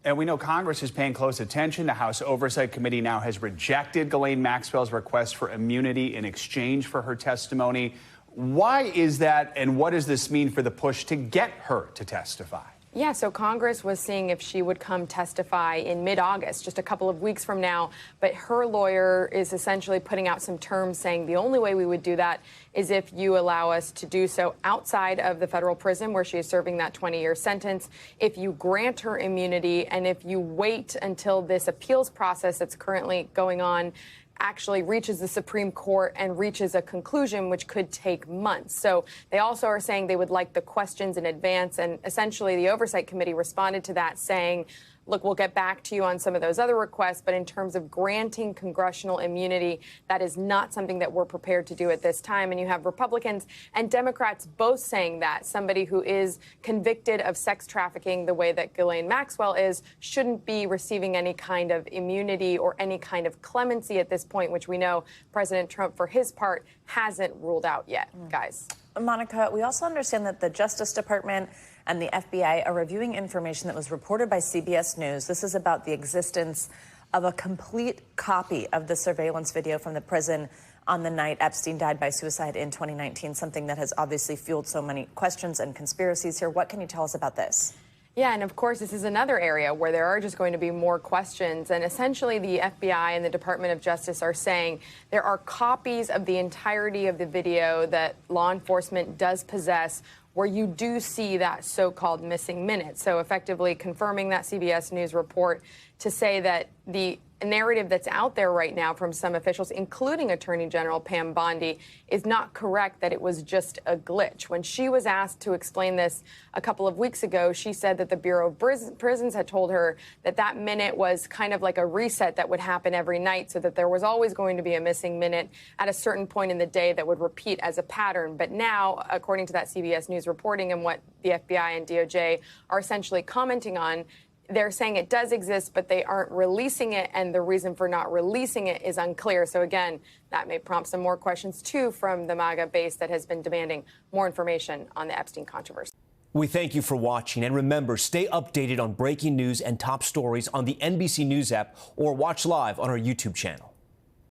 And we know Congress is paying close attention. The House Oversight Committee now has rejected Ghislaine Maxwell's request for immunity in exchange for her testimony. Why is that, and what does this mean for the push to get her to testify? Yeah, so Congress was seeing if she would come testify in mid-August, just a couple of weeks from now. But her lawyer is essentially putting out some terms saying the only way we would do that is if you allow us to do so outside of the federal prison where she is serving that 20-year sentence, if you grant her immunity, and if you wait until this appeals process that's currently going on actually reaches the Supreme Court and reaches a conclusion, which could take months. So they also are saying they would like the questions in advance. And essentially, the Oversight Committee responded to that saying, look, we'll get back to you on some of those other requests, but in terms of granting congressional immunity, that is not something that we're prepared to do at this time. And you have Republicans and Democrats both saying that somebody who is convicted of sex trafficking the way that Ghislaine Maxwell is shouldn't be receiving any kind of immunity or any kind of clemency at this point, which we know President Trump, for his part, hasn't ruled out yet, guys. Monica, we also understand that the Justice Department and the FBI are reviewing information that was reported by CBS News. This is about the existence of a complete copy of the surveillance video from the prison on the night Epstein died by suicide in 2019, something that has obviously fueled so many questions and conspiracies here. What can you tell us about this? Yeah, and of course, this is another area where there are just going to be more questions. And essentially, the FBI and the Department of Justice are saying there are copies of the entirety of the video that law enforcement does possess where you do see that so-called missing minute. So effectively confirming that CBS News report to say that the narrative that's out there right now from some officials, including Attorney General Pam Bondi, is not correct, that it was just a glitch. When she was asked to explain this a couple of weeks ago, she said that the Bureau of Prisons had told her that that minute was kind of like a reset that would happen every night, so that there was always going to be a missing minute at a certain point in the day that would repeat as a pattern. But now, according to that CBS News reporting and what the FBI and DOJ are essentially commenting on, they're saying it does exist, but they aren't releasing it, and the reason for not releasing it is unclear. So again, that may prompt some more questions, too, from the MAGA base that has been demanding more information on the Epstein controversy. We thank you for watching, and remember, stay updated on breaking news and top stories on the NBC News app or watch live on our YouTube channel.